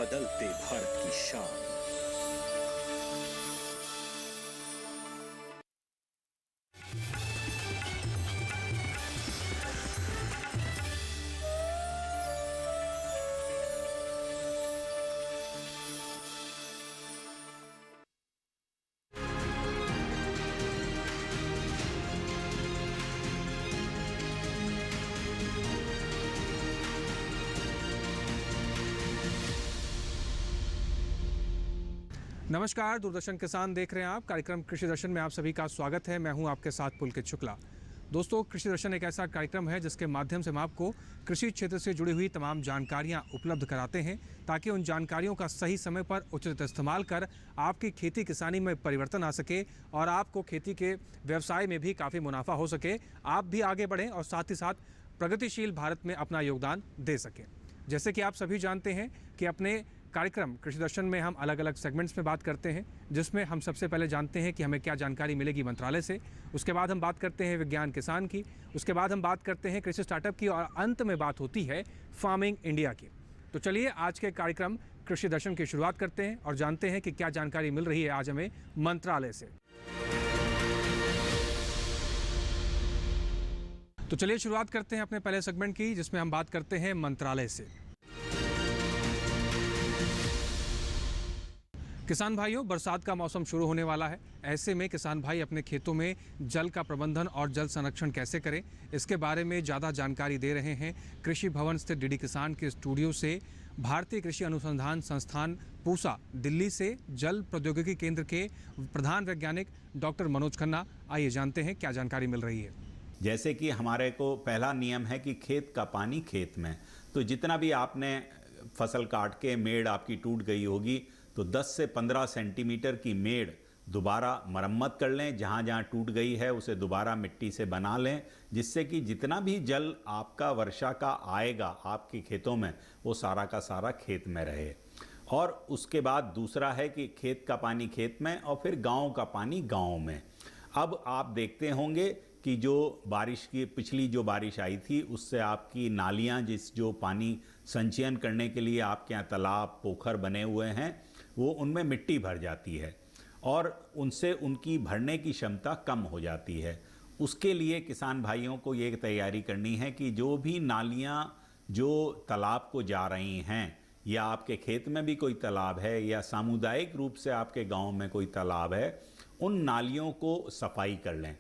बदलते भारत की शान। नमस्कार, दूरदर्शन किसान देख रहे हैं आप। कार्यक्रम कृषि दर्शन में आप सभी का स्वागत है। मैं हूं आपके साथ पुलकित शुक्ला। दोस्तों, कृषि दर्शन एक ऐसा कार्यक्रम है जिसके माध्यम से हम आपको कृषि क्षेत्र से जुड़ी हुई तमाम जानकारियां उपलब्ध कराते हैं, ताकि उन जानकारियों का सही समय पर उचित इस्तेमाल कर आपकी खेती किसानी में परिवर्तन आ सके और आपको खेती के व्यवसाय में भी काफ़ी मुनाफा हो सके, आप भी आगे बढ़ें और साथ ही साथ प्रगतिशील भारत में अपना योगदान दे सकें। जैसे कि आप सभी जानते हैं कि अपने कार्यक्रम कृषि दर्शन में हम अलग अलग सेगमेंट्स में बात करते हैं, जिसमें हम सबसे पहले जानते हैं कि हमें क्या जानकारी मिलेगी मंत्रालय से। उसके बाद हम बात करते हैं विज्ञान किसान की। उसके बाद हम बात करते हैं कृषि स्टार्टअप की और अंत में बात होती है फार्मिंग इंडिया की। तो चलिए आज के कार्यक्रम कृषि दर्शन की शुरुआत करते हैं और जानते हैं कि क्या जानकारी मिल रही है आज हमें मंत्रालय से। तो चलिए शुरुआत करते हैं अपने पहले सेगमेंट की, जिसमें हम बात करते हैं मंत्रालय से। किसान भाइयों, बरसात का मौसम शुरू होने वाला है। ऐसे में किसान भाई अपने खेतों में जल का प्रबंधन और जल संरक्षण कैसे करें, इसके बारे में ज़्यादा जानकारी दे रहे हैं कृषि भवन स्थित डीडी किसान के स्टूडियो से भारतीय कृषि अनुसंधान संस्थान पूसा दिल्ली से जल प्रौद्योगिकी केंद्र के प्रधान वैज्ञानिक डॉक्टर मनोज खन्ना। आइए जानते हैं क्या जानकारी मिल रही है। जैसे कि हमारे को पहला नियम है कि खेत का पानी खेत में, तो जितना भी आपने फसल काट के मेड़ आपकी टूट गई होगी तो 10 से 15 सेंटीमीटर की मेड़ दोबारा मरम्मत कर लें। जहाँ जहाँ टूट गई है उसे दोबारा मिट्टी से बना लें, जिससे कि जितना भी जल आपका वर्षा का आएगा आपके खेतों में वो सारा का सारा खेत में रहे। और उसके बाद दूसरा है कि खेत का पानी खेत में और फिर गाँव का पानी गाँव में। अब आप देखते होंगे कि जो बारिश की पिछली जो बारिश आई थी उससे आपकी नालियाँ जो पानी संचयन करने के लिए आपके यहाँ तालाब पोखर बने हुए हैं वो उनमें मिट्टी भर जाती है और उनसे उनकी भरने की क्षमता कम हो जाती है। उसके लिए किसान भाइयों को ये तैयारी करनी है कि जो भी नालियाँ जो तालाब को जा रही हैं, या आपके खेत में भी कोई तालाब है या सामुदायिक रूप से आपके गांव में कोई तालाब है, उन नालियों को सफाई कर लें।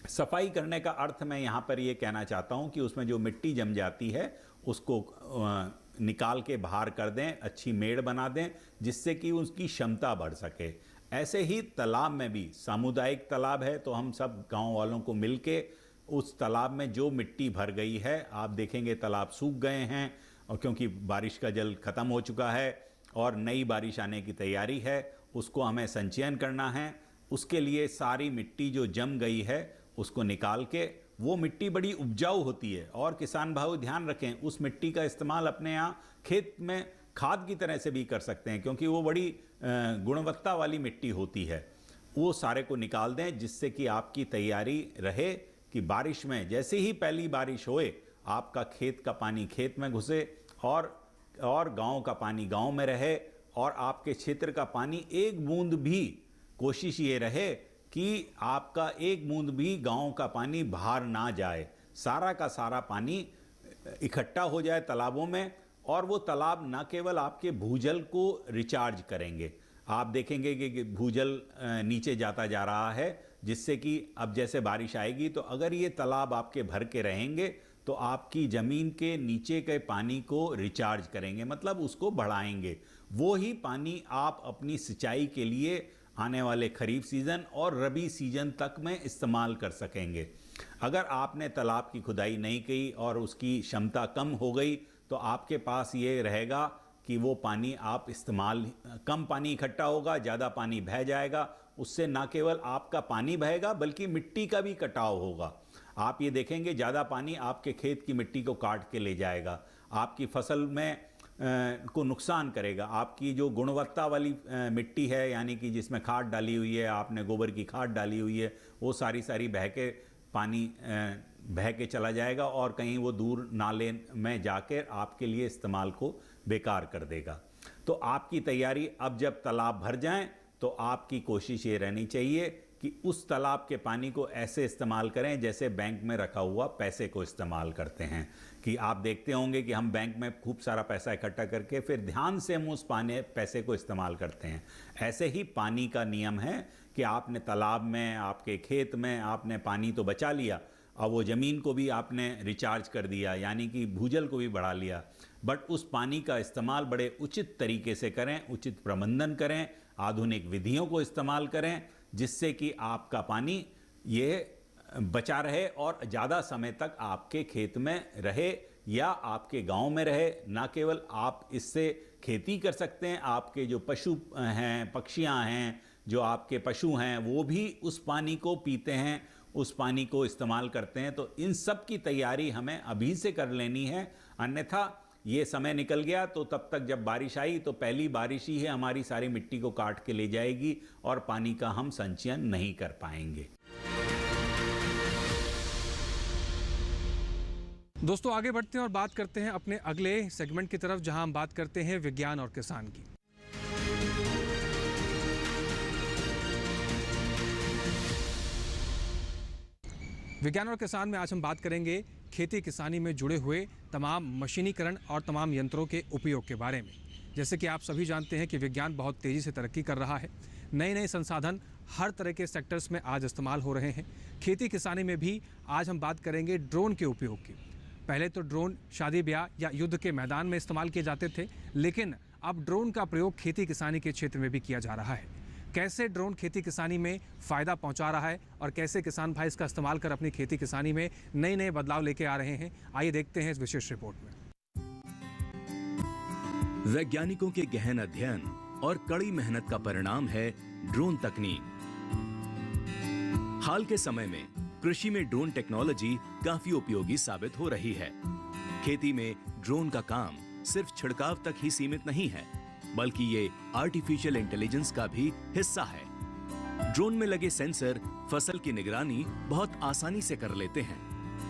सफाई करने का अर्थ मैं यहाँ पर ये कहना चाहता हूँ कि उसमें जो मिट्टी जम जाती है उसको निकाल के बाहर कर दें, अच्छी मेड़ बना दें, जिससे कि उसकी क्षमता बढ़ सके। ऐसे ही तालाब में भी, सामुदायिक तालाब है तो हम सब गांव वालों को मिलके उस तालाब में जो मिट्टी भर गई है, आप देखेंगे तालाब सूख गए हैं और क्योंकि बारिश का जल खत्म हो चुका है और नई बारिश आने की तैयारी है, उसको हमें संचयन करना है। उसके लिए सारी मिट्टी जो जम गई है उसको निकाल के, वो मिट्टी बड़ी उपजाऊ होती है और किसान भाई ध्यान रखें उस मिट्टी का इस्तेमाल अपने यहाँ खेत में खाद की तरह से भी कर सकते हैं, क्योंकि वो बड़ी गुणवत्ता वाली मिट्टी होती है। वो सारे को निकाल दें, जिससे कि आपकी तैयारी रहे कि बारिश में जैसे ही पहली बारिश होए आपका खेत का पानी खेत में घुसे और गाँव का पानी गाँव में रहे और आपके क्षेत्र का पानी एक बूंद भी, कोशिश ये रहे कि आपका एक बूंद भी गांव का पानी बाहर ना जाए, सारा का सारा पानी इकट्ठा हो जाए तालाबों में। और वो तालाब ना केवल आपके भूजल को रिचार्ज करेंगे, आप देखेंगे कि भूजल नीचे जाता जा रहा है, जिससे कि अब जैसे बारिश आएगी तो अगर ये तालाब आपके भर के रहेंगे तो आपकी ज़मीन के नीचे के पानी को रिचार्ज करेंगे, मतलब उसको बढ़ाएंगे। वो ही पानी आप अपनी सिंचाई के लिए आने वाले खरीफ सीज़न और रबी सीज़न तक में इस्तेमाल कर सकेंगे। अगर आपने तालाब की खुदाई नहीं की और उसकी क्षमता कम हो गई तो आपके पास ये रहेगा कि वो पानी आप इस्तेमाल, कम पानी इकट्ठा होगा, ज़्यादा पानी बह जाएगा। उससे ना केवल आपका पानी बहेगा बल्कि मिट्टी का भी कटाव होगा। आप ये देखेंगे ज़्यादा पानी आपके खेत की मिट्टी को काट के ले जाएगा, आपकी फसल में को नुकसान करेगा। आपकी जो गुणवत्ता वाली मिट्टी है, यानी कि जिसमें खाद डाली हुई है, आपने गोबर की खाद डाली हुई है, वो सारी बह के पानी बह के चला जाएगा और कहीं वो दूर नाले में जाकर आपके लिए इस्तेमाल को बेकार कर देगा। तो आपकी तैयारी अब जब तालाब भर जाएं तो आपकी कोशिश ये रहनी चाहिए कि उस तालाब के पानी को ऐसे इस्तेमाल करें जैसे बैंक में रखा हुआ पैसे को इस्तेमाल करते हैं। कि आप देखते होंगे कि हम बैंक में खूब सारा पैसा इकट्ठा करके फिर ध्यान से हम उस पैसे को इस्तेमाल करते हैं। ऐसे ही पानी का नियम है कि आपने तालाब में, आपके खेत में आपने पानी तो बचा लिया, अब वो ज़मीन को भी आपने रिचार्ज कर दिया, यानी कि भूजल को भी बढ़ा लिया, बट उस पानी का इस्तेमाल बड़े उचित तरीके से करें, उचित प्रबंधन करें, आधुनिक विधियों को इस्तेमाल करें, जिससे कि आपका पानी ये बचा रहे और ज़्यादा समय तक आपके खेत में रहे या आपके गांव में रहे। ना केवल आप इससे खेती कर सकते हैं, आपके जो पशु हैं, पक्षियां हैं, जो आपके पशु हैं, वो भी उस पानी को पीते हैं, उस पानी को इस्तेमाल करते हैं। तो इन सब की तैयारी हमें अभी से कर लेनी है, अन्यथा ये समय निकल गया तो तब तक जब बारिश आई तो पहली बारिश ही है हमारी सारी मिट्टी को काट के ले जाएगी और पानी का हम संचयन नहीं कर पाएंगे। दोस्तों आगे बढ़ते हैं और बात करते हैं अपने अगले सेगमेंट की तरफ, जहां हम बात करते हैं विज्ञान और किसान की। विज्ञान और किसान में आज हम बात करेंगे खेती किसानी में जुड़े हुए तमाम मशीनीकरण और तमाम यंत्रों के उपयोग के बारे में। जैसे कि आप सभी जानते हैं कि विज्ञान बहुत तेज़ी से तरक्की कर रहा है, नए नए संसाधन हर तरह के सेक्टर्स में आज इस्तेमाल हो रहे हैं। खेती किसानी में भी आज हम बात करेंगे ड्रोन के उपयोग की। पहले तो ड्रोन शादी ब्याह या युद्ध के मैदान में इस्तेमाल किए जाते थे, लेकिन अब ड्रोन का प्रयोग खेती किसानी के क्षेत्र में भी किया जा रहा है। कैसे ड्रोन खेती किसानी में फ़ायदा पहुंचा रहा है और कैसे किसान भाई इसका इस्तेमाल कर अपनी खेती किसानी में नए नए बदलाव लेके आ रहे हैं, आइए देखते हैं इस विशेष रिपोर्ट में। वैज्ञानिकों के गहन अध्ययन और कड़ी मेहनत का परिणाम है ड्रोन तकनीक। हाल के समय में कृषि में ड्रोन टेक्नोलॉजी काफी उपयोगी साबित हो रही है। खेती में ड्रोन का काम सिर्फ छिड़काव तक ही सीमित नहीं है, बल्कि ये आर्टिफिशियल इंटेलिजेंस का भी हिस्सा है। ड्रोन में लगे सेंसर फसल की निगरानी बहुत आसानी से कर लेते हैं।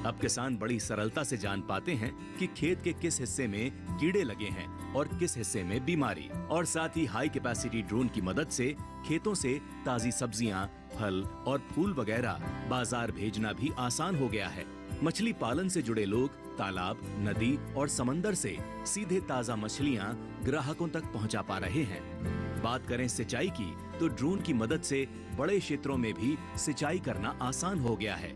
अब किसान बड़ी सरलता से जान पाते हैं कि खेत के किस हिस्से में कीड़े लगे हैं और किस हिस्से में बीमारी। और साथ ही हाई कैपेसिटी ड्रोन की मदद से खेतों से ताजी सब्जियां, फल और फूल वगैरह बाजार भेजना भी आसान हो गया है। मछली पालन से जुड़े लोग तालाब, नदी और समंदर से सीधे ताजा मछलियां ग्राहकों तक पहुंचा पा रहे हैं। बात करें सिंचाई की, तो ड्रोन की मदद से बड़े क्षेत्रों में भी सिंचाई करना आसान हो गया है।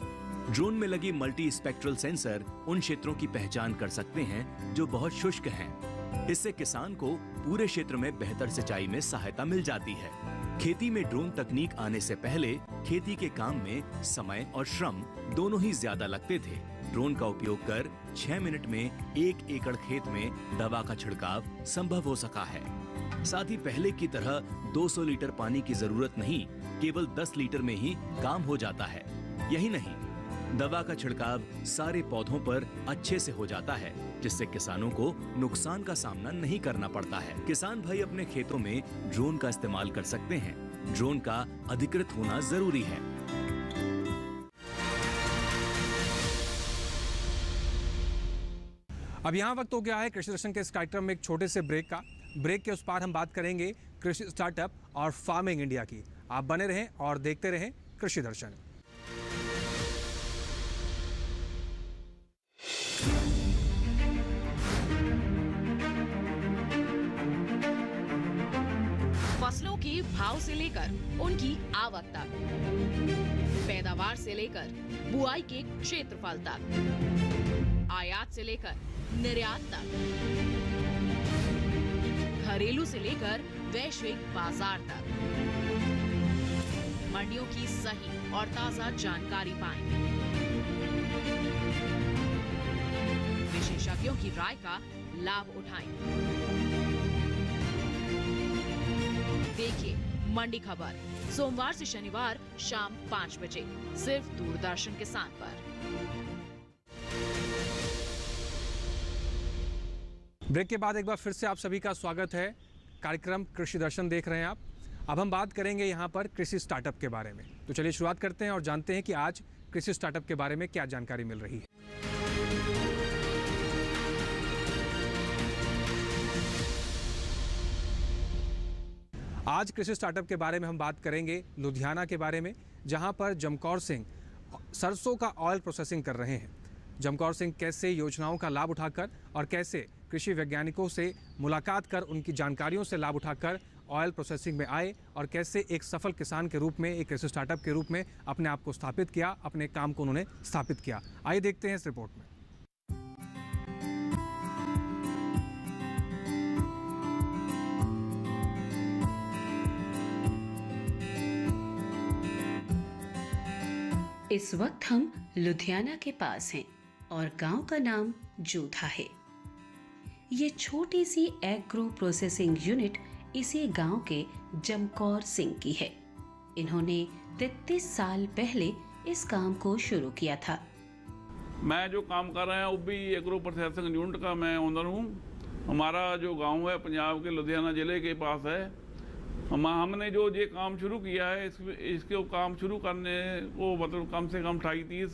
ड्रोन में लगी मल्टी स्पेक्ट्रल सेंसर उन क्षेत्रों की पहचान कर सकते हैं जो बहुत शुष्क हैं। इससे किसान को पूरे क्षेत्र में बेहतर सिंचाई में सहायता मिल जाती है। खेती में ड्रोन तकनीक आने से पहले खेती के काम में समय और श्रम दोनों ही ज्यादा लगते थे। ड्रोन का उपयोग कर 6 मिनट में 1 एकड़ खेत में दवा का छिड़काव संभव हो सका है। साथ ही पहले की तरह 200 लीटर पानी की जरूरत नहीं, केवल 10 लीटर में ही काम हो जाता है। यही नहीं, दवा का छिड़काव सारे पौधों पर अच्छे से हो जाता है, जिससे किसानों को नुकसान का सामना नहीं करना पड़ता है। किसान भाई अपने खेतों में ड्रोन का इस्तेमाल कर सकते हैं। ड्रोन का अधिकृत होना जरूरी है। अब यहाँ वक्त हो गया है कृषि दर्शन के इस कार्यक्रम में एक छोटे से ब्रेक का। ब्रेक के उस पार हम बात करेंगे कृषि स्टार्टअप और फार्मिंग इंडिया की। आप बने रहें और देखते रहें कृषि दर्शन। फसलों के भाव से लेकर उनकी आवक तक, पैदावार से लेकर बुआई के क्षेत्रफल तक, आयात से लेकर निर्यात तक, घरेलू से लेकर वैश्विक बाजार तक, मंडियों की सही और ताजा जानकारी पाएं। विशेषज्ञों की राय का लाभ उठाएं। देखिए मंडी खबर सोमवार से शनिवार शाम 5 बजे सिर्फ दूरदर्शन किसान पर। ब्रेक के बाद एक बार फिर से आप सभी का स्वागत है। कार्यक्रम कृषि दर्शन देख रहे हैं आप। अब हम बात करेंगे यहाँ पर कृषि स्टार्टअप के बारे में। तो चलिए शुरुआत करते हैं और जानते हैं कि आज कृषि स्टार्टअप के बारे में क्या जानकारी मिल रही है। आज कृषि स्टार्टअप के बारे में हम बात करेंगे लुधियाना के बारे में, जहां पर जमकौर सिंह सरसों का ऑयल प्रोसेसिंग कर रहे हैं। जमकौर सिंह कैसे योजनाओं का लाभ उठाकर और कैसे कृषि वैज्ञानिकों से मुलाकात कर उनकी जानकारियों से लाभ उठाकर ऑयल प्रोसेसिंग में आए और कैसे एक सफल किसान के रूप में, एक कृषि स्टार्टअप के रूप में अपने आप को स्थापित किया, अपने काम को उन्होंने स्थापित किया। आइए देखते हैं इस रिपोर्ट में। इस वक्त हम लुधियाना के पास हैं और गांव का नाम जोधा है। ये छोटी सी एग्रो प्रोसेसिंग यूनिट इसी गांव के जमकौर सिंह की है। इन्होंने 33 साल पहले इस काम को शुरू किया था। मैं जो काम कर रहा हूँ उब्बी एग्रो प्रोसेसिंग यूनिट का मैं ओनर हूँ। हमारा जो गांव है पंजाब के लुधियाना ज़िले के पास है। हमने जो ये काम शुरू किया है इसके काम शुरू करने को मतलब कम से कम 28-30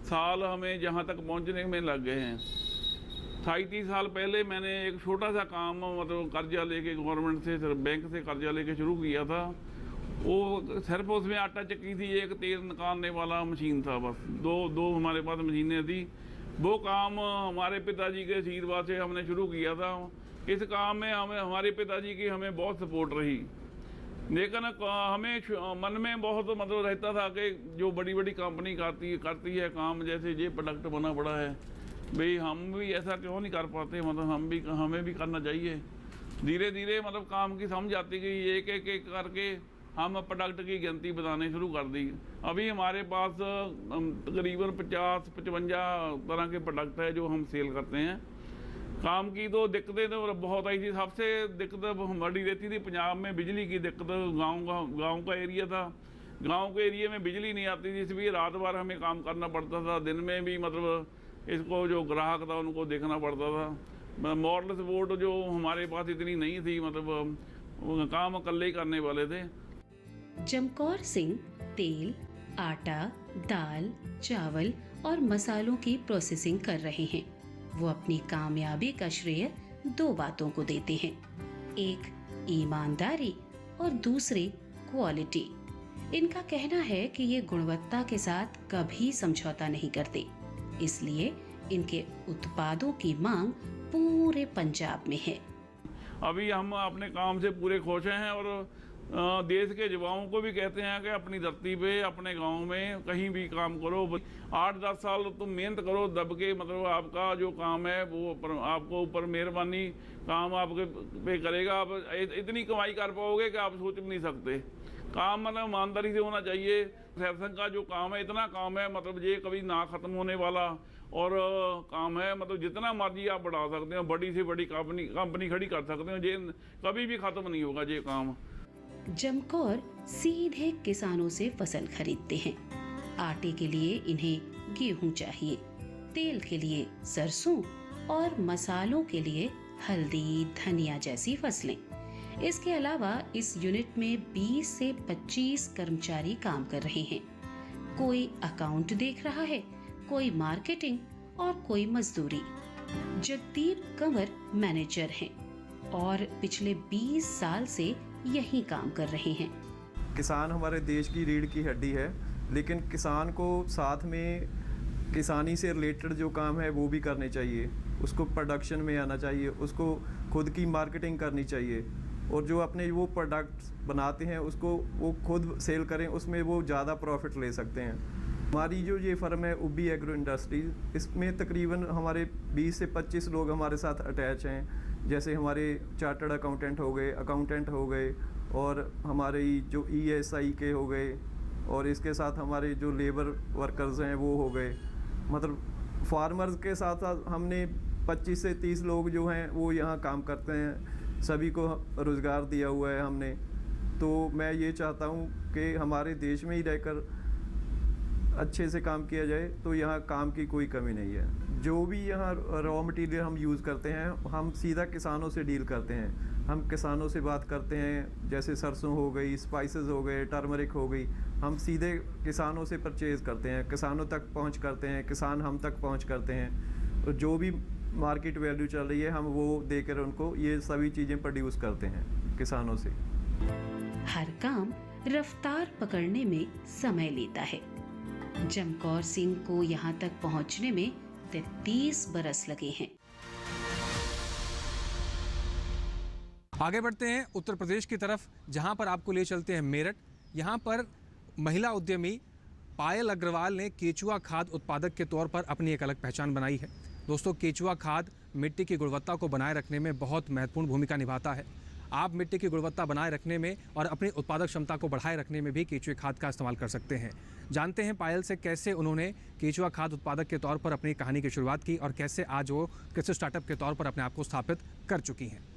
साल हमें जहाँ तक पहुँचने में लग गए हैं। 28-30 साल पहले मैंने एक छोटा सा काम मतलब कर्जा लेके गवर्नमेंट से, बैंक से कर्जा लेके शुरू किया था। वो सिर्फ उसमें आटा चक्की थी, एक तेल निकालने वाला मशीन था, बस दो हमारे पास मशीनें थी। वो काम हमारे पिताजी के आशीर्वाद से हमने शुरू किया था। इस काम में हमारे पिताजी की हमें बहुत सपोर्ट रही, लेकिन हमें मन में बहुत मतलब रहता था कि जो बड़ी बड़ी कंपनी करती है काम, जैसे ये प्रोडक्ट बना पड़ा है, भाई हम भी ऐसा क्यों नहीं कर पाते, मतलब हमें भी करना चाहिए। धीरे धीरे मतलब काम की समझ आती गई, एक एक करके हम प्रोडक्ट की गिनती बताने शुरू कर दी। अभी हमारे पास तकरीबन 50-55 तरह के प्रोडक्ट है जो हम सेल करते हैं। काम की तो दिक्कतें तो बहुत आई थी। सबसे दिक्कत बड़ी रहती थी पंजाब में बिजली की दिक्कत। गांव का एरिया था, गांव के एरिया में बिजली नहीं आती थी, इसलिए रात भर हमें काम करना पड़ता था। दिन में भी मतलब इसको जो ग्राहक था उनको देखना पड़ता था। मॉडल सपोर्ट जो हमारे पास इतनी नहीं थी, मतलब काम अकेले ही करने वाले थे। जमकौर सिंह तेल, आटा, दाल, चावल और मसालों की प्रोसेसिंग कर रहे हैं। वो अपनी कामयाबी का श्रेय 2 बातों को देते हैं, एक ईमानदारी और दूसरी क्वालिटी। इनका कहना है कि ये गुणवत्ता के साथ कभी समझौता नहीं करते, इसलिए इनके उत्पादों की मांग पूरे पंजाब में है। अभी हम अपने काम से पूरे खुश हैं और देश के युवाओं को भी कहते हैं कि अपनी धरती पे, अपने गांव में कहीं भी काम करो, 8-10 साल तुम मेहनत करो दब के, मतलब आपका जो काम है वो आपको ऊपर मेहरबानी काम आपके पे करेगा। आप इतनी कमाई कर पाओगे कि आप सोच भी नहीं सकते। काम मतलब ईमानदारी से होना चाहिए। सैमसंग का जो काम है, इतना काम है, मतलब ये कभी ना ख़त्म होने वाला और काम है, मतलब जितना मर्जी आप बढ़ा सकते हो, बड़ी से बड़ी कंपनी खड़ी कर सकते हो, ये कभी भी ख़त्म नहीं होगा ये काम। जमकौर सीधे किसानों से फसल खरीदते हैं। आटे के लिए इन्हें गेहूं चाहिए, तेल के लिए सरसों और मसालों के लिए हल्दी, धनिया जैसी फसलें। इसके अलावा इस यूनिट में 20 से 25 कर्मचारी काम कर रहे हैं। कोई अकाउंट देख रहा है, कोई मार्केटिंग और कोई मजदूरी। जगदीप कंवर मैनेजर हैं और पिछले 20 साल से यही काम कर रहे हैं। किसान हमारे देश की रीढ़ की हड्डी है, लेकिन किसान को साथ में किसानी से रिलेटेड जो काम है वो भी करने चाहिए। उसको प्रोडक्शन में आना चाहिए, उसको खुद की मार्केटिंग करनी चाहिए और जो अपने वो प्रोडक्ट्स बनाते हैं उसको वो खुद सेल करें, उसमें वो ज़्यादा प्रॉफिट ले सकते हैं। हमारी जो ये फर्म है उब्बी एग्रो इंडस्ट्रीज, इसमें तकरीबन हमारे 20 से 25 लोग हमारे साथ अटैच हैं। जैसे हमारे चार्टर्ड अकाउंटेंट हो गए और हमारे जो ESI के हो गए, और इसके साथ हमारे जो लेबर वर्कर्स हैं वो हो गए। मतलब फार्मर्स के साथ साथ हमने 25 से 30 लोग जो हैं वो यहाँ काम करते हैं, सभी को रोज़गार दिया हुआ है हमने। तो मैं ये चाहता हूँ कि हमारे देश में ही रहकर अच्छे से काम किया जाए, तो यहाँ काम की कोई कमी नहीं है। जो भी यहाँ रॉ मटेरियल हम यूज़ करते हैं, हम सीधा किसानों से डील करते हैं। हम किसानों से बात करते हैं, जैसे सरसों हो गई, स्पाइसेस हो गए, टर्मरिक हो गई, हम सीधे किसानों से परचेज़ करते हैं, किसानों तक पहुँच करते हैं, किसान हम तक पहुँच करते हैं। तो जो भी मार्केट वैल्यू चल रही है हम वो देकर उनको ये सभी चीज़ें प्रोड्यूस करते हैं किसानों से। हर काम रफ्तार पकड़ने में समय लेता है। जमकौर सिंह को यहाँ तक पहुँचने में 33 बरस लगे हैं। आगे बढ़ते हैं उत्तर प्रदेश की तरफ, जहां पर आपको ले चलते हैं मेरठ। यहां पर महिला उद्यमी पायल अग्रवाल ने केचुआ खाद उत्पादक के तौर पर अपनी एक अलग पहचान बनाई है। दोस्तों, केचुआ खाद मिट्टी की गुणवत्ता को बनाए रखने में बहुत महत्वपूर्ण भूमिका निभाता है। आप मिट्टी की गुणवत्ता बनाए रखने में और अपनी उत्पादक क्षमता को बढ़ाए रखने में भी केचुए खाद का इस्तेमाल कर सकते हैं। जानते हैं पायल से कैसे उन्होंने केचुआ खाद उत्पादक के तौर पर अपनी कहानी की शुरुआत की और कैसे आज वो कृषि स्टार्टअप के तौर पर अपने आप को स्थापित कर चुकी हैं।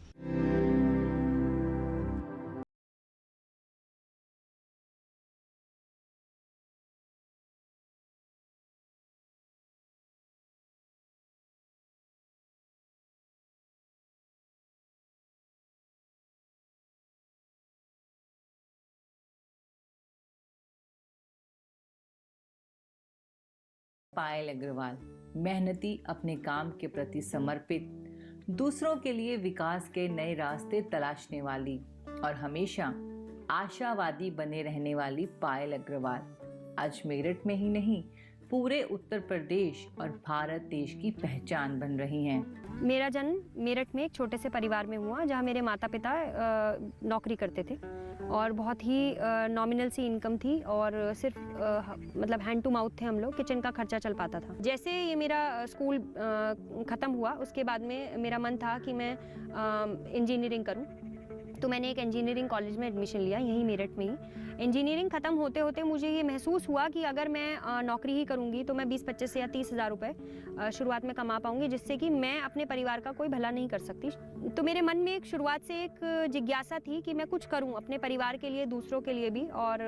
पायल अग्रवाल मेहनती, अपने काम के प्रति समर्पित, दूसरों के लिए विकास के नए रास्ते तलाशने वाली और हमेशा आशावादी बने रहने वाली पायल अग्रवाल आज मेरठ में ही नहीं पूरे उत्तर प्रदेश और भारत देश की पहचान बन रही हैं। मेरा जन्म मेरठ में एक छोटे से परिवार में हुआ जहाँ मेरे माता पिता नौकरी करते थे और बहुत ही नॉमिनल सी इनकम थी और सिर्फ मतलब हैंड टू माउथ थे हम लोग, किचन का खर्चा चल पाता था। जैसे ये मेरा स्कूल ख़त्म हुआ उसके बाद में मेरा मन था कि मैं इंजीनियरिंग करूं, तो मैंने एक इंजीनियरिंग कॉलेज में एडमिशन लिया यहीं मेरठ में ही। इंजीनियरिंग ख़त्म होते होते मुझे ये महसूस हुआ कि अगर मैं नौकरी ही करूँगी तो मैं 20-25 या 30 हज़ार रुपये शुरुआत में कमा पाऊँगी, जिससे कि मैं अपने परिवार का कोई भला नहीं कर सकती। तो मेरे मन में एक शुरुआत से एक जिज्ञासा थी कि मैं कुछ करूँ अपने परिवार के लिए, दूसरों के लिए भी, और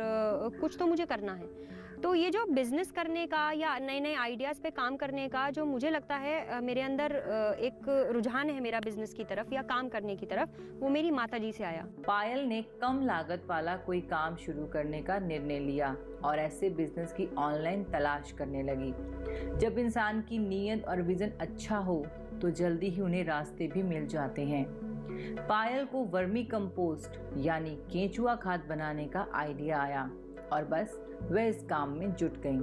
कुछ तो मुझे करना है। तो ये जो बिज़नेस करने का या नए नए आइडियाज़ पे काम करने का जो मुझे लगता है मेरे अंदर एक रुझान है मेरा बिज़नेस की तरफ या काम करने की तरफ, वो मेरी माताजी से आया। पायल ने कम लागत वाला कोई काम शुरू करने का निर्णय लिया और ऐसे बिजनेस की ऑनलाइन तलाश करने लगी। जब इंसान की नीयत और विजन अच्छा हो तो जल्दी ही उन्हें रास्ते भी मिल जाते हैं। पायल को वर्मी कंपोस्ट यानी केंचुआ खाद बनाने का आइडिया आया और बस वह इस काम में जुट गईं।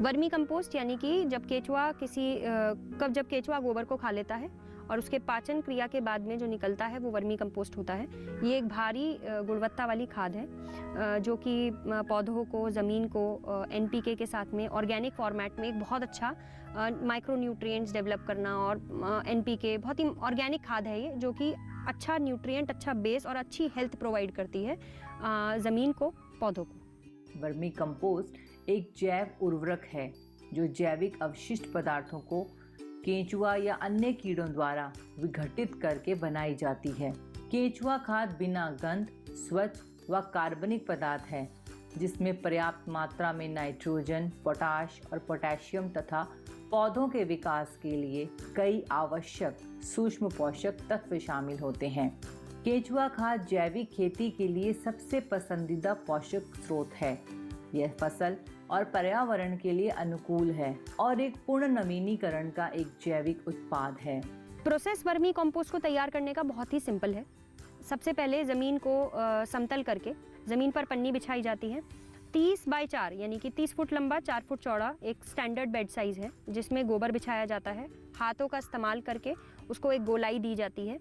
वर्मी कंपोस्ट यानी कि जब केचुआ गोबर को खा लेता है और उसके पाचन क्रिया के बाद में जो निकलता है वो वर्मी कंपोस्ट होता है। ये एक भारी गुणवत्ता वाली खाद है जो कि पौधों को, ज़मीन को NPK के साथ में ऑर्गेनिक फॉर्मेट में एक बहुत अच्छा माइक्रो न्यूट्रिएंट्स डेवलप करना और NPK बहुत ही ऑर्गेनिक खाद है ये, जो कि अच्छा न्यूट्रिएंट, अच्छा बेस और अच्छी हेल्थ प्रोवाइड करती है ज़मीन को, पौधों को। वर्मी कंपोस्ट एक जैव उर्वरक है जो जैविक अवशिष्ट पदार्थों को केंचुआ या अन्य कीड़ों द्वारा विघटित करके बनाई जाती है। केंचुआ खाद बिना गंध, स्वच्छ व कार्बनिक पदार्थ है जिसमें पर्याप्त मात्रा में नाइट्रोजन, पोटाश और पोटेशियम तथा पौधों के विकास के लिए कई आवश्यक सूक्ष्म पोषक तत्व शामिल होते हैं। केंचुआ खाद जैविक खेती के लिए सबसे पसंदीदा पोषक स्रोत है। यह फसल और पर्यावरण के लिए अनुकूल है और एक पूर्ण नवीनीकरण का एक जैविक उत्पाद है। प्रोसेस वर्मी कंपोस्ट को तैयार करने का बहुत ही सिंपल है। सबसे पहले ज़मीन को समतल करके ज़मीन पर पन्नी बिछाई जाती है। 30 बाय 4 यानी कि 30 फुट लंबा, 4 फुट चौड़ा एक स्टैंडर्ड बेड साइज़ है जिसमें गोबर बिछाया जाता है। हाथों का इस्तेमाल करके उसको एक गोलाई दी जाती है,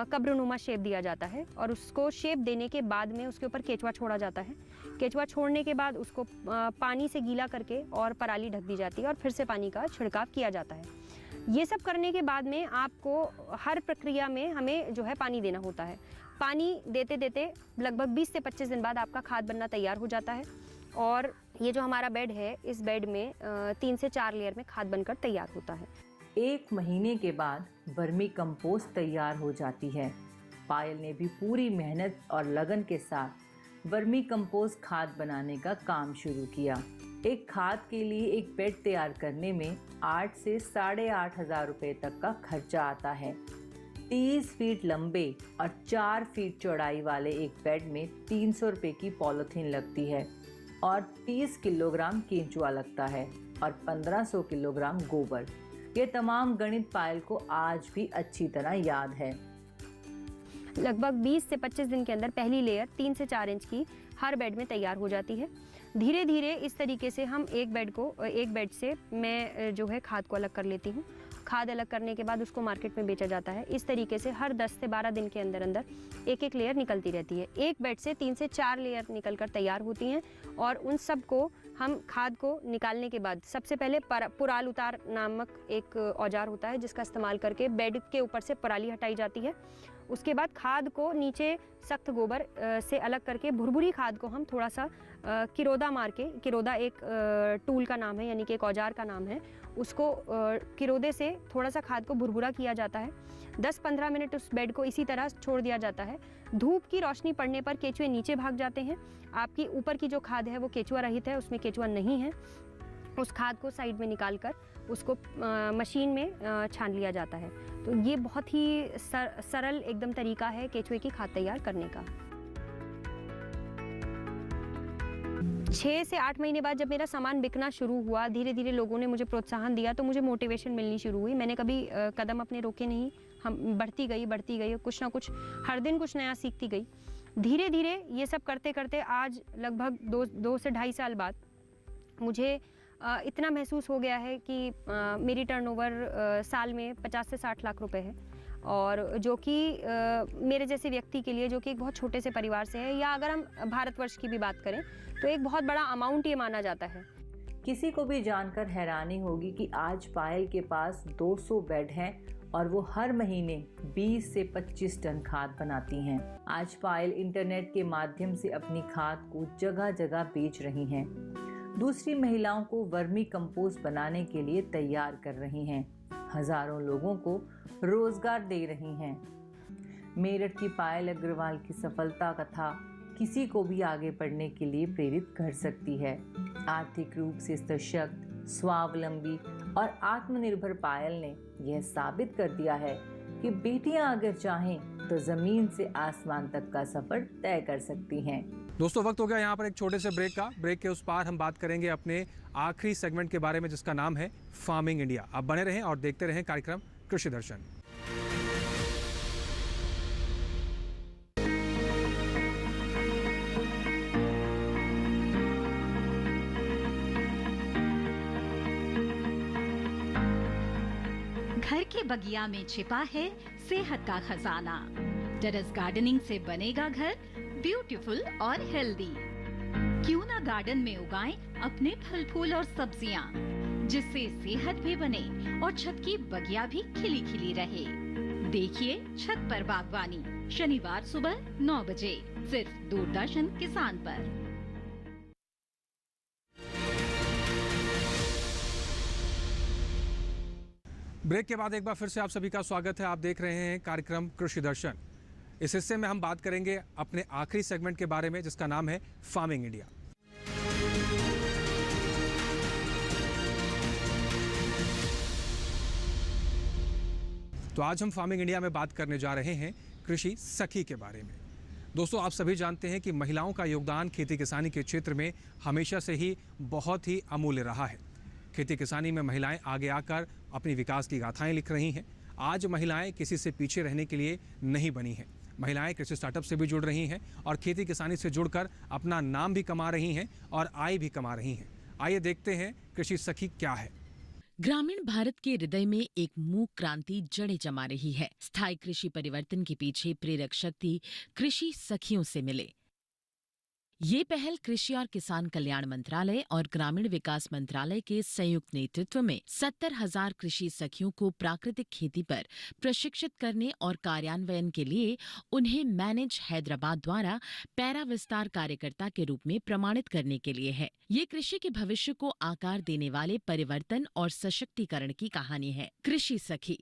कब्रनुमा शेप दिया जाता है और उसको शेप देने के बाद में उसके ऊपर केचुआ छोड़ा जाता है। केचुआ छोड़ने के बाद उसको पानी से गीला करके और पराली ढक दी जाती है और फिर से पानी का छिड़काव किया जाता है। ये सब करने के बाद में आपको हर प्रक्रिया में हमें जो है पानी देना होता है। पानी देते देते लगभग 20 से 25 दिन बाद आपका खाद बनना तैयार हो जाता है और ये जो हमारा बेड है, इस बेड में 3 से 4 लेयर में खाद बनकर तैयार होता है। 1 महीने के बाद वर्मी कंपोस्ट तैयार हो जाती है। पायल ने भी पूरी मेहनत और लगन के साथ वर्मी कंपोस्ट खाद बनाने का काम शुरू किया। एक खाद के लिए एक बेड तैयार करने में 8 से 8,500 हज़ार रुपये तक का खर्चा आता है। 30 फीट लंबे और 4 फीट चौड़ाई वाले एक बेड में 300 रुपये की पॉलीथीन लगती है और 30 किलोग्राम केंचुआ लगता है और 1500 किलोग्राम गोबर। ये तमाम गणित पायल को आज भी अच्छी तरह याद है। लगभग 20 से 25 दिन के अंदर पहली लेयर 3 से 4 इंच की हर बेड में तैयार हो जाती है। धीरे धीरे इस तरीके से हम एक बेड से मैं जो है खाद को अलग कर लेती हूँ। खाद अलग करने के बाद उसको मार्केट में बेचा जाता है। इस तरीके से हर 10 से 12 दिन के अंदर अंदर एक एक लेयर निकलती रहती है। एक बेड से 3 से 4 लेयर निकलकर तैयार होती हैं और उन सब को हम खाद को निकालने के बाद सबसे पहले पुराल उतार नामक एक औजार होता है जिसका इस्तेमाल करके बेड के ऊपर से पराली हटाई जाती है। उसके बाद खाद को नीचे सख्त गोबर से अलग करके भुरभुरी खाद को हम थोड़ा सा किरोदा मार के, किरोदा एक टूल का नाम है यानी कि एक औजार का नाम है, उसको किरोदे से थोड़ा सा खाद को भुरभुरा किया जाता है। 10-15 मिनट उस बेड को इसी तरह छोड़ दिया जाता है। धूप की रोशनी पड़ने पर केचुए नीचे भाग जाते हैं। आपकी ऊपर की जो खाद है वो केचुआ रहित है, उसमें केचुआ नहीं है। उस खाद को साइड में निकाल कर उसको मशीन में छान लिया जाता है। तो ये बहुत ही सरल एकदम तरीका है केचुए की खाद तैयार करने का। 6 से 8 महीने बाद जब मेरा सामान बिकना शुरू हुआ, धीरे धीरे लोगों ने मुझे प्रोत्साहन दिया तो मुझे मोटिवेशन मिलनी शुरू हुई। मैंने कभी कदम अपने रोके नहीं, हम बढ़ती गई, कुछ ना कुछ हर दिन कुछ नया सीखती गई। धीरे धीरे ये सब करते करते आज लगभग 2 से 2.5 साल बाद मुझे इतना महसूस हो गया है कि मेरी टर्नओवर साल में 50 से 60 लाख रुपए है और जो कि मेरे जैसे व्यक्ति के लिए, जो कि एक बहुत छोटे से परिवार से है, या अगर हम भारतवर्ष की भी बात करें तो एक बहुत बड़ा अमाउंट ये माना जाता है। किसी को भी जानकर हैरानी होगी कि आज पायल के पास 200 बेड हैं और वो हर महीने 20 से 25 टन खाद बनाती हैं। आज पायल इंटरनेट के माध्यम से अपनी खाद को जगह जगह बेच रही हैं। दूसरी महिलाओं को वर्मी कंपोस्ट बनाने के लिए तैयार कर रही हैं। हजारों लोगों को रोजगार दे रही हैं। मेरठ की पायल अग्रवाल की सफलता कथा किसी को भी आगे बढ़ने के लिए प्रेरित कर सकती है। आर्थिक रूप से सशक्त, स्वावलंबी और आत्मनिर्भर पायल ने यह साबित कर दिया है कि बेटियां अगर चाहें तो जमीन से आसमान तक का सफर तय कर सकती हैं। दोस्तों, वक्त हो गया यहाँ पर एक छोटे से ब्रेक का। ब्रेक के उस पार हम बात करेंगे अपने आखिरी सेगमेंट के बारे में जिसका नाम है फार्मिंग इंडिया। आप बने रहें और देखते रहें कार्यक्रम कृषि दर्शन। घर के बगिया में छिपा है सेहत का खजाना। टेरेस गार्डनिंग से बनेगा घर ब्यूटीफुल और हेल्दी। क्यों ना गार्डन में उगाएं अपने फल फूल और सब्जियां, जिससे सेहत भी बने और छत की बगिया भी खिली खिली रहे। देखिए छत पर बागवानी, शनिवार सुबह 9 बजे सिर्फ दूरदर्शन किसान पर। ब्रेक के बाद एक बार फिर से आप सभी का स्वागत है। आप देख रहे हैं कार्यक्रम कृषि दर्शन। इस हिस्से में हम बात करेंगे अपने आखिरी सेगमेंट के बारे में जिसका नाम है फार्मिंग इंडिया। तो आज हम फार्मिंग इंडिया में बात करने जा रहे हैं कृषि सखी के बारे में। दोस्तों, आप सभी जानते हैं कि महिलाओं का योगदान खेती किसानी के क्षेत्र में हमेशा से ही बहुत ही अमूल्य रहा है। खेती किसानी में महिलाएं आगे आकर अपनी विकास की गाथाएं लिख रही हैं। आज महिलाएं किसी से पीछे रहने के लिए नहीं बनी हैं। महिलाएं कृषि स्टार्टअप से भी जुड़ रही हैं और खेती किसानी से जुड़कर अपना नाम भी कमा रही हैं और आय भी कमा रही हैं। आइए देखते हैं कृषि सखी क्या है। ग्रामीण भारत के हृदय में एक मूक क्रांति जड़ें जमा रही है। स्थायी कृषि परिवर्तन के पीछे प्रेरक शक्ति कृषि सखियों से मिले। ये पहल कृषि और किसान कल्याण मंत्रालय और ग्रामीण विकास मंत्रालय के संयुक्त नेतृत्व में 70,000 कृषि सखियों को प्राकृतिक खेती पर प्रशिक्षित करने और कार्यान्वयन के लिए उन्हें मैनेज हैदराबाद द्वारा पैरा विस्तार कार्यकर्ता के रूप में प्रमाणित करने के लिए है। ये कृषि के भविष्य को आकार देने वाले परिवर्तन और सशक्तिकरण की कहानी है। कृषि सखी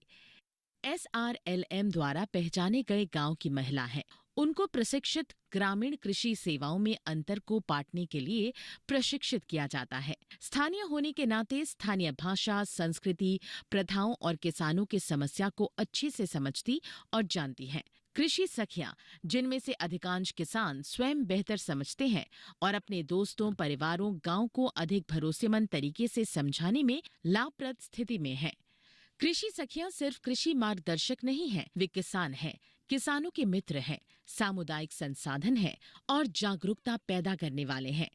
SRLM द्वारा पहचाने गए गांव की महिला है। उनको प्रशिक्षित ग्रामीण कृषि सेवाओं में अंतर को पाटने के लिए प्रशिक्षित किया जाता है। स्थानीय होने के नाते स्थानीय भाषा, संस्कृति, प्रथाओं और किसानों की समस्या को अच्छे से समझती और जानती हैं। कृषि सखियां, जिनमें से अधिकांश किसान स्वयं बेहतर समझते हैं और अपने दोस्तों, परिवारों, गांव को अधिक भरोसेमंद तरीके से समझाने में लाभप्रद स्थिति में हैं। कृषि सखियां सिर्फ कृषि मार्गदर्शक नहीं हैं, वे किसान हैं, किसानों के मित्र हैं, सामुदायिक संसाधन है और जागरूकता पैदा करने वाले हैं,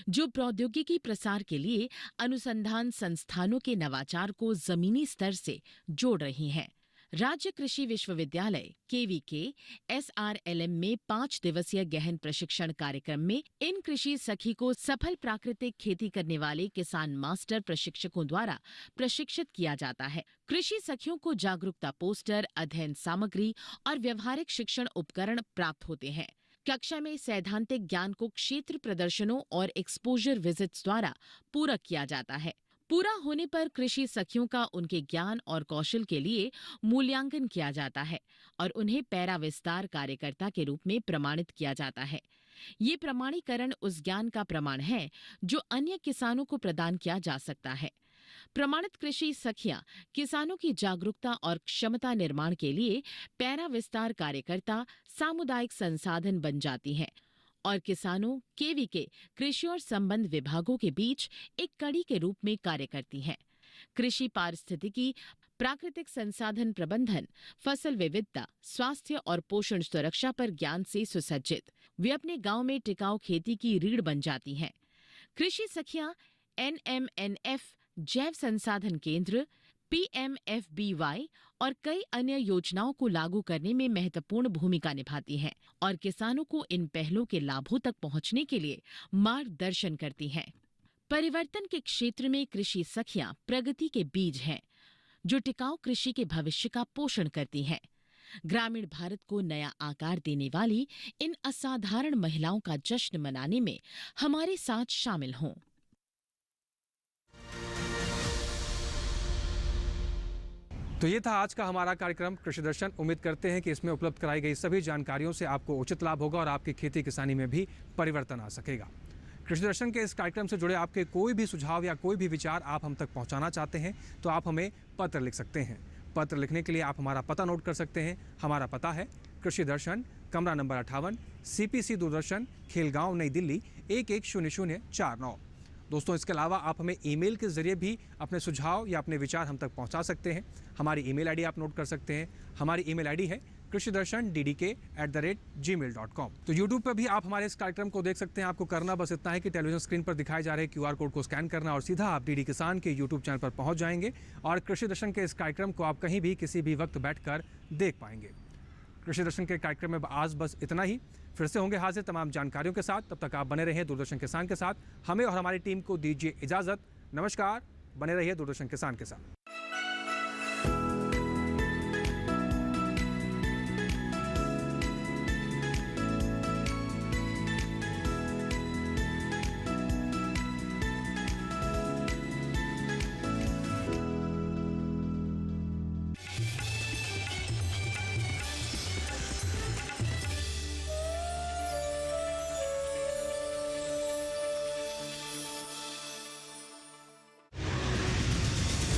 जो प्रौद्योगिकी प्रसार के लिए अनुसंधान संस्थानों के नवाचार को जमीनी स्तर से जोड़ रही हैं। राज्य कृषि विश्वविद्यालय KVK SRLM में 5 दिवसीय गहन प्रशिक्षण कार्यक्रम में इन कृषि सखी को सफल प्राकृतिक खेती करने वाले किसान मास्टर प्रशिक्षकों द्वारा प्रशिक्षित किया जाता है। कृषि सखियों को जागरूकता पोस्टर, अध्ययन सामग्री और व्यवहारिक शिक्षण उपकरण प्राप्त होते हैं। कक्षा में सैद्धांतिक ज्ञान को क्षेत्र प्रदर्शनों और एक्सपोजर विजिट्स द्वारा पूरक किया जाता है। पूरा होने पर कृषि सखियों का उनके ज्ञान और कौशल के लिए मूल्यांकन किया जाता है और उन्हें पैरा विस्तार कार्यकर्ता के रूप में प्रमाणित किया जाता है। ये प्रमाणीकरण उस ज्ञान का प्रमाण है जो अन्य किसानों को प्रदान किया जा सकता है। प्रमाणित कृषि सखियां किसानों की जागरूकता और क्षमता निर्माण के लिए पैरा विस्तार कार्यकर्ता, सामुदायिक संसाधन बन जाती हैं और किसानों, KVK कृषि और संबंध विभागों के बीच एक कड़ी के रूप में कार्य करती हैं। कृषि पारिस्थितिकी, प्राकृतिक संसाधन प्रबंधन, फसल विविधता, स्वास्थ्य और पोषण सुरक्षा पर ज्ञान से सुसज्जित वे अपने गांव में टिकाऊ खेती की रीढ़ बन जाती हैं। कृषि सखियां NMNF जैव संसाधन केंद्र, PMFBY और कई अन्य योजनाओं को लागू करने में महत्वपूर्ण भूमिका निभाती हैं और किसानों को इन पहलों के लाभों तक पहुंचने के लिए मार्गदर्शन करती हैं। परिवर्तन के क्षेत्र में कृषि सखियां प्रगति के बीज हैं, जो टिकाऊ कृषि के भविष्य का पोषण करती हैं। ग्रामीण भारत को नया आकार देने वाली इन असाधारण महिलाओं का जश्न मनाने में हमारे साथ शामिल हों। तो ये था आज का हमारा कार्यक्रम कृषि दर्शन। उम्मीद करते हैं कि इसमें उपलब्ध कराई गई सभी जानकारियों से आपको उचित लाभ होगा और आपकी खेती किसानी में भी परिवर्तन आ सकेगा। कृषि दर्शन के इस कार्यक्रम से जुड़े आपके कोई भी सुझाव या कोई भी विचार आप हम तक पहुंचाना चाहते हैं तो आप हमें पत्र लिख सकते हैं। पत्र लिखने के लिए आप हमारा पता नोट कर सकते हैं। हमारा पता है कृषि दर्शन, कमरा नंबर 58, CPC दूरदर्शन, खेलगांव, नई दिल्ली 110049। दोस्तों, इसके अलावा आप हमें ईमेल के जरिए भी अपने सुझाव या अपने विचार हम तक पहुंचा सकते हैं। हमारी ईमेल आईडी आप नोट कर सकते हैं। हमारी ईमेल आईडी है krishidarshan@gmail.com। तो YouTube पर भी आप हमारे इस कार्यक्रम को देख सकते हैं। आपको करना बस इतना है कि टेलीविजन स्क्रीन पर दिखाए जा रहे QR कोड को स्कैन करना और सीधा आप DD किसान के YouTube चैनल पर पहुंच जाएंगे और कृषि दर्शन के इस कार्यक्रम को आप कहीं भी किसी भी वक्त बैठकर देख पाएंगे। कृषि दर्शन के कार्यक्रम में आज बस इतना ही। फिर से होंगे हाजिर तमाम जानकारियों के साथ। तब तक आप बने रहें दूरदर्शन किसान के साथ। हमें और हमारी टीम को दीजिए इजाजत। नमस्कार। बने रहिए दूरदर्शन किसान के साथ।